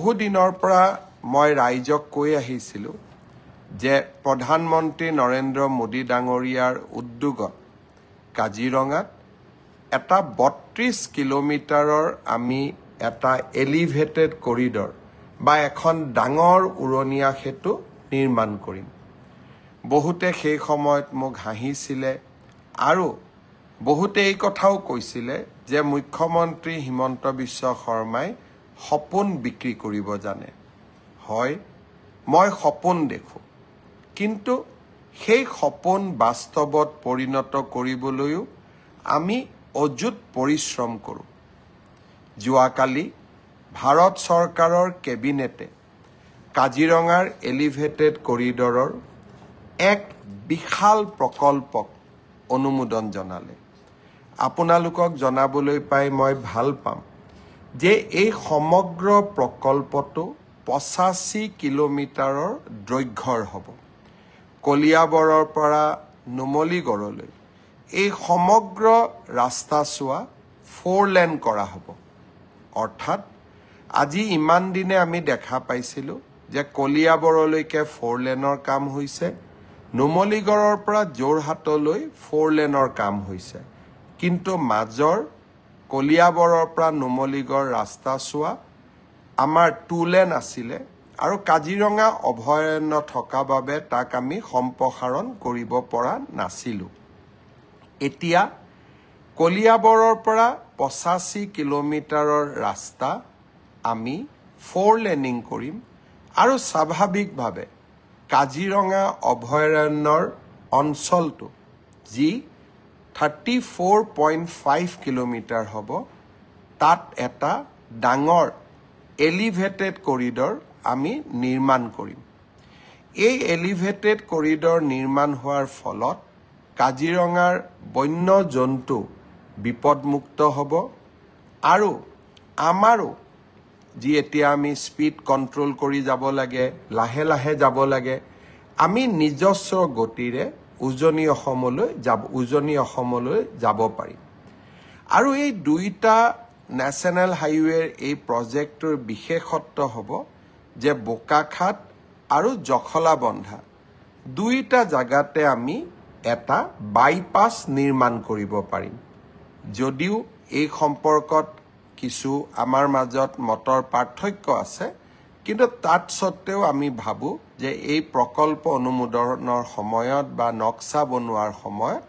বহুদিনৰ পৰা মই ৰাইজক কৈ আহিছিলোঁ যে প্ৰধানমন্ত্ৰী নৰেন্দ্ৰ মোদী ডাঙৰীয়াৰ উদ্যোগত কাজিৰঙাত এটা ৩২ কিলোমিটাৰৰ আমি এটা এলিভেটেড কৰিডৰ বা এখন ডাঙৰ উৰণীয়া সেতু নিৰ্মাণ কৰিম। বহুতে সেই সময়ত মোক হাঁহিছিলে আৰু বহুতে এই কথাও কৈছিলে যে মুখ্যমন্ত্ৰী হিমন্ত বিশ্ব শৰ্মাই সপোন বিক্ৰী কৰিব জানে। হয়, মই সপোন দেখোঁ, কিন্তু সেই সপোন বাস্তৱত পৰিণত কৰিবলৈও আমি অযুত পৰিশ্ৰম কৰোঁ। যোৱাকালি ভাৰত চৰকাৰৰ কেবিনেটে কাজিৰঙাৰ এলিভেটেড কৰিডৰৰ এক বিশাল প্ৰকল্পক অনুমোদন জনালে। আপোনালোকক জনাবলৈ পাই মই ভাল পাম যে এই সমগ্ৰ প্ৰকল্পটো ৮৫ কিলোমিটাৰৰ দৈৰ্ঘ্যৰ হ'ব। কলিয়াবৰৰ পৰা নুমলীগড়লৈ এই সমগ্ৰ ৰাস্তাচোৱা 4 লেন কৰা হ'ব। অৰ্থাৎ আজি ইমান দিনে আমি দেখা পাইছিলোঁ যে কলিয়াবৰলৈকে 4 লেনৰ কাম হৈছে, নুমলীগড়ৰ পৰা যোৰহাটলৈ 4 লেনৰ কাম হৈছে, কিন্তু মাজৰ কলিয়াবৰৰ পৰা নুমলীগড় ৰাস্তাচোৱা আমাৰ 2 লেন আছিলে আৰু কাজিৰঙা অভয়াৰণ্য থকা বাবে তাক আমি সম্প্ৰসাৰণ কৰিব পৰা নাছিলোঁ। এতিয়া কলিয়াবৰৰ পৰা ৮৫ কিলোমিটাৰৰ ৰাস্তা আমি 4 লেনিং কৰিম আৰু স্বাভাৱিকভাৱে কাজিৰঙা অভয়াৰণ্যৰ অঞ্চলটো যি 34.5 কিলোমিটাৰ হ'ব, তাত এটা ডাঙৰ এলিভেটেড কৰিডৰ আমি নিৰ্মাণ কৰিম। এই এলিভেটেড কৰিডৰ নিৰ্মাণ হোৱাৰ ফলত কাজিৰঙাৰ বন্য জন্তু বিপদমুক্ত হ'ব আৰু আমাৰো যি এতিয়া আমি স্পীড কণ্ট্ৰল কৰি যাব লাগে, লাহে লাহে যাব লাগে, আমি নিজস্ব গতিৰে উজনি অসমলৈ যাব পাৰিম। আৰু এই দুইটা নেশ্যনেল হাইৱেৰ এই প্ৰজেক্টটোৰ বিশেষত্ব হ'ব যে বোকাখাট আৰু জখলাবন্ধা দুইটা জাগাতে আমি এটা বাইপাছ নিৰ্মাণ কৰিব পাৰিম। যদিও এই সম্পৰ্কত কিছু আমাৰ মাজত মতৰ পাৰ্থক্য আছে, কিন্তু তাত সত্ত্বেও আমি ভাবোঁ যে এই প্ৰকল্প অনুমোদনৰ সময়ত বা নক্সা বনোৱাৰ সময়ত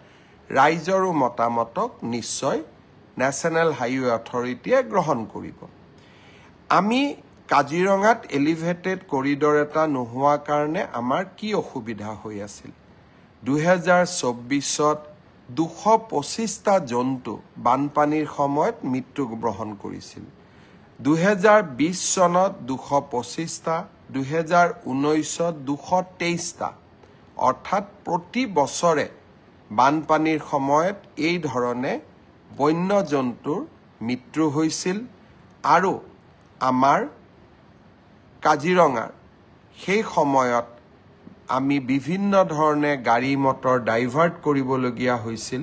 ৰাইজৰো মতামতক নিশ্চয় নেশ্যনেল হাইৱে অথৰিটিয়ে গ্ৰহণ কৰিব। আমি কাজিৰঙাত এলিভেটেড কৰিডৰ এটা নোহোৱাৰ কাৰণে আমাৰ কি অসুবিধা হৈ আছিল? 2024ত 225টা জন্তু বানপানীৰ সময়ত মৃত্যুবৰণ কৰিছিল। 2020 চনত 225টা, 2019ত 223টা। অৰ্থাৎ প্ৰতি বছৰে বানপানীৰ সময়ত এই ধৰণে বন্য জন্তুৰ মৃত্যু হৈছিল আৰু আমাৰ কাজিৰঙাৰ সেই সময়ত আমি বিভিন্ন ধৰণে গাড়ী মটৰ ডাইভাৰ্ট কৰিবলগীয়া হৈছিল।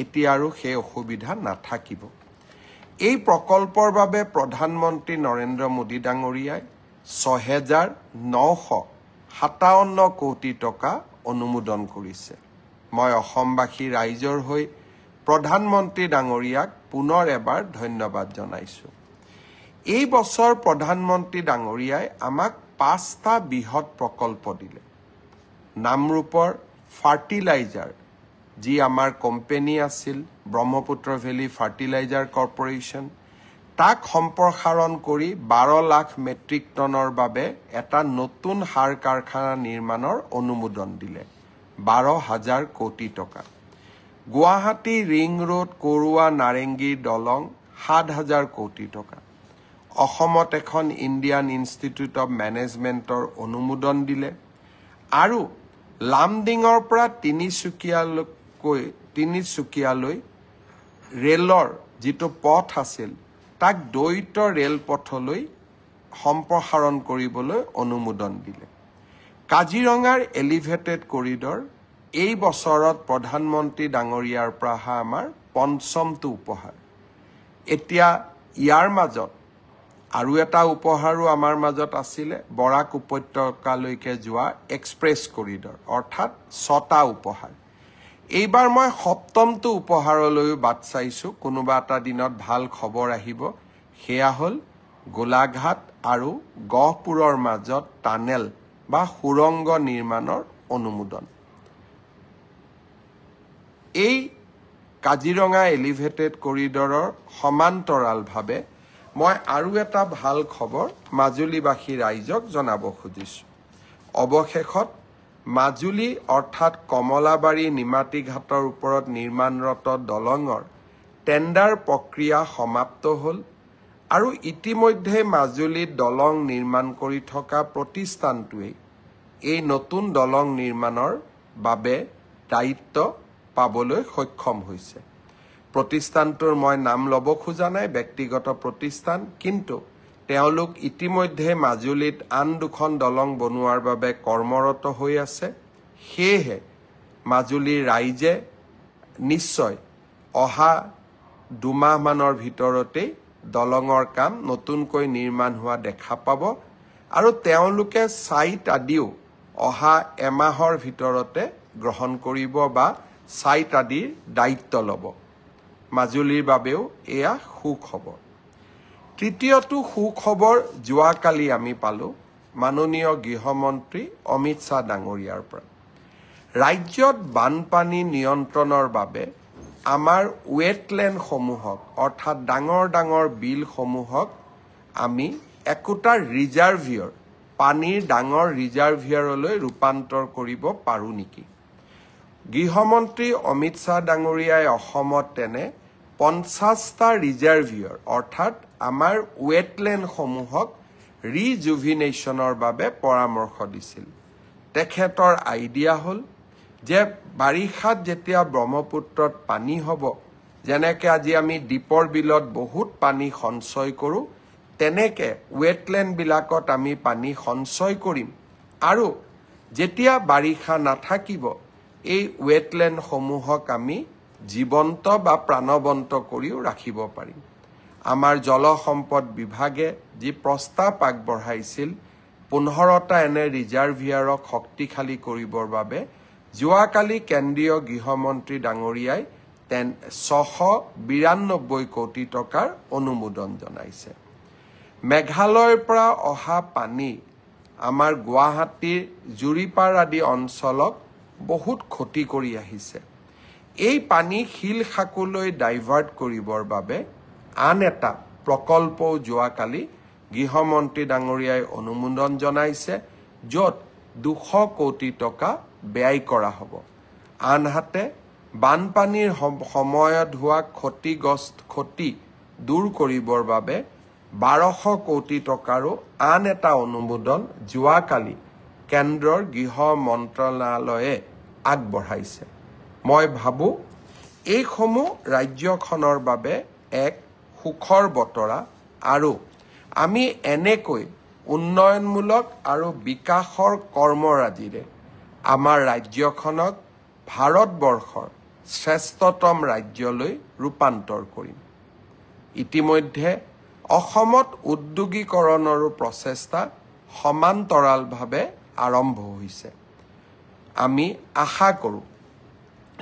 এতিয়া আৰু সেই অসুবিধা নাথাকিব। এই প্ৰকল্পৰ বাবে প্ৰধানমন্ত্ৰী নৰেন্দ্ৰ মোদী ডাঙৰীয়াই 6,957 কোটি টকা অনুমোদন কৰিছে। মই অসমবাসী ৰাইজৰ হৈ প্ৰধানমন্ত্ৰী ডাঙৰীয়াক পুনৰ এবাৰ ধন্যবাদ জনাইছোঁ। এই বছৰ প্ৰধানমন্ত্ৰী ডাঙৰীয়াই আমাক 5টা বৃহৎ প্ৰকল্প দিলে। নামৰূপৰ ফাৰ্টিলাইজাৰ, যি আমাৰ কোম্পানী আছিল ব্ৰহ্মপুত্ৰ ভেলী ফাৰ্টিলাইজাৰ কৰ্পৰেশ্যন, তাক সম্প্ৰসাৰণ কৰি 12 লাখ মেট্ৰিক টনৰ বাবে এটা নতুন সাৰ কাৰখানা নিৰ্মাণৰ অনুমোদন দিলে, 12,000 কোটি টকা। গুৱাহাটী ৰিং ৰোড কৰোৱা নাৰেংগীৰ দলং 7,000 কোটি টকা। অসমত এখন ইণ্ডিয়ান ইনষ্টিটিউট অৱ মেনেজমেণ্টৰ অনুমোদন দিলে আৰু লামডিঙৰ পৰা তিনিচুকীয়ালৈ ৰেলৰ যিটো পথ আছিল তাক দ্বৈত ৰেলপথলৈ সম্প্ৰসাৰণ কৰিবলৈ অনুমোদন দিলে। কাজিৰঙাৰ এলিভেটেড কৰিডৰ এই বছৰত প্ৰধানমন্ত্ৰী ডাঙৰীয়াৰ পৰা আমাৰ 5মটো উপহাৰ। এতিয়া ইয়াৰ মাজত আৰু এটা উপহাৰো আমাৰ মাজত আছিলে বৰাক উপত্যকালৈকে যোৱা এক্সপ্ৰেছ কৰিডৰ অৰ্থাৎ 6টা উপহাৰ এইবাৰ মই 7মটো উপহাৰলৈও বাট চাইছো কোনোবা এটা দিনত ভাল খবৰ আহিব সেয়া হ'ল গোলাঘাট আৰু গহপুৰৰ মাজত টানেল বা সুৰংগ নিৰ্মাণৰ অনুমোদন এই কাজিৰঙা এলিভেটেড কৰিডৰৰ সমান্তৰালভাৱে মই আৰু এটা ভাল খবৰ মাজুলীবাসী ৰাইজক জনাব খুজিছো অৱশেষত মাজুলী অৰ্থাৎ কমলাবাৰী নিমাতী ঘাটৰ ওপৰত নিৰ্মাণৰত দলঙৰ টেণ্ডাৰ প্ৰক্ৰিয়া সমাপ্ত হ'ল আৰু ইতিমধ্যে মাজুলীত দলং নিৰ্মাণ কৰি থকা প্ৰতিষ্ঠানটোৱে এই নতুন দলং নিৰ্মাণৰ বাবে দায়িত্ব পাবলৈ সক্ষম হৈছে প্ৰতিষ্ঠানটোৰ মই নাম ল'ব খোজা নাই ব্যক্তিগত প্ৰতিষ্ঠান কিন্তু তেওঁলোক ইতিমধ্যে মাজুলীত আন দুখন দলং বনোৱাৰ বাবে কৰ্মৰত হৈ আছে সেয়েহে মাজুলীৰ ৰাইজে নিশ্চয় অহা দুমাহমানৰ ভিতৰতে দলঙৰ কাম নতুনকৈ নিৰ্মাণ হোৱা দেখা পাব আৰু তেওঁলোকে সাইট আদিও অহা এমাহৰ ভিতৰতে গ্ৰহণ কৰিব বা সাইট আদিৰ দায়িত্ব ল'ব মাজুলীৰ বাবেও এয়া সুখবৰ তৃতীয়টো সুখবৰ যোৱাকালি আমি পালো মাননীয় গৃহমন্ত্ৰী অমিত শাহ ডাঙৰীয়াৰ পৰা ৰাজ্যত বানপানী নিয়ন্ত্ৰণৰ বাবে আমাৰ ওয়েটল্যান্ড সমূহক অৰ্থাৎ ডাঙৰ ডাঙৰ বিল সমূহক আমি একোটা ৰিজাৰ্ভিয়ৰ পানীৰ ডাঙৰ ৰিজাৰ্ভিয়ৰলৈ ৰূপান্তৰ কৰিব পাৰো নেকি গৃহমন্ত্ৰী অমিত শাহ ডাঙৰীয়াই অসমত তেনে 50টা ৰিজাৰ্ভিয়ৰ অৰ্থাৎ আমাৰ ওয়েটল্যান্ড সমূহক ৰিজুভিনেশ্যনৰ বাবে পৰামৰ্শ দিছিল তেখেতৰ আইডিয়া হ'ল যে বাৰিষাত যেতিয়া ব্ৰহ্মপুত্ৰত পানী হ'ব যেনেকৈ আজি আমি দীপৰ বিলত বহুত পানী সঞ্চয় কৰোঁ তেনেকৈ ওয়েটল্যান্ডবিলাকত আমি পানী সঞ্চয় কৰিম আৰু যেতিয়া বাৰিষা নাথাকিব এই ওয়েটল্যান্ডসমূহক আমি জীৱন্ত বা প্ৰাণবন্ত কৰিও ৰাখিব পাৰিম আমাৰ জলসম্পদ বিভাগে যি প্ৰস্তাৱ আগবঢ়াইছিল 15টা এনে ৰিজাৰ্ভিয়াৰক শক্তিশালী কৰিবৰ বাবে যোৱাকালি কেন্দ্ৰীয় গৃহমন্ত্ৰী ডাঙৰীয়াই 692 কোটি টকাৰ অনুমোদন জনাইছে মেঘালয়ৰ পৰা অহা পানী আমাৰ গুৱাহাটীৰ জুৰিপাৰ আদি অঞ্চলক বহুত ক্ষতি কৰি আহিছে এই পানী শিলখাকুলৈ ডাইভাৰ্ট কৰিবৰ বাবে আন এটা প্ৰকল্পও যোৱাকালি গৃহমন্ত্ৰী ডাঙৰীয়াই অনুমোদন জনাইছে য'ত 200 কোটি টকা ব্যয় কৰা হ'ব আনহাতে বানপানীৰ সময়ত হোৱা ক্ষতি দূৰ কৰিবৰ বাবে 1200 কোটি টকাৰো আন এটা অনুমোদন যোৱাকালি কেন্দ্ৰৰ গৃহ মন্ত্ৰালয়ে আগবঢ়াইছে মই ভাবো এইসমূহ ৰাজ্যখনৰ বাবে এক সুখৰ বতৰা আৰু আমি এনেকৈ উন্নয়নমূলক আৰু বিকাশৰ কৰ্মৰাজিৰে আমাৰ ৰাজ্যখনক ভাৰতবৰ্ষৰ শ্ৰেষ্ঠতম ৰাজ্যলৈ ৰূপান্তৰ কৰিম ইতিমধ্যে অসমত উদ্যোগীকৰণৰো প্ৰচেষ্টা সমান্তৰালভাৱে আৰম্ভ হৈছে আমি আশা কৰোঁ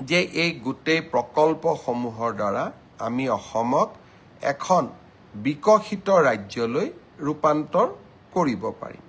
যে এই গোটেই প্ৰকল্পসমূহৰ দ্বাৰা আমি অসমক এখন বিকশিত ৰাজ্যলৈ ৰূপান্তৰ কৰিব পাৰিম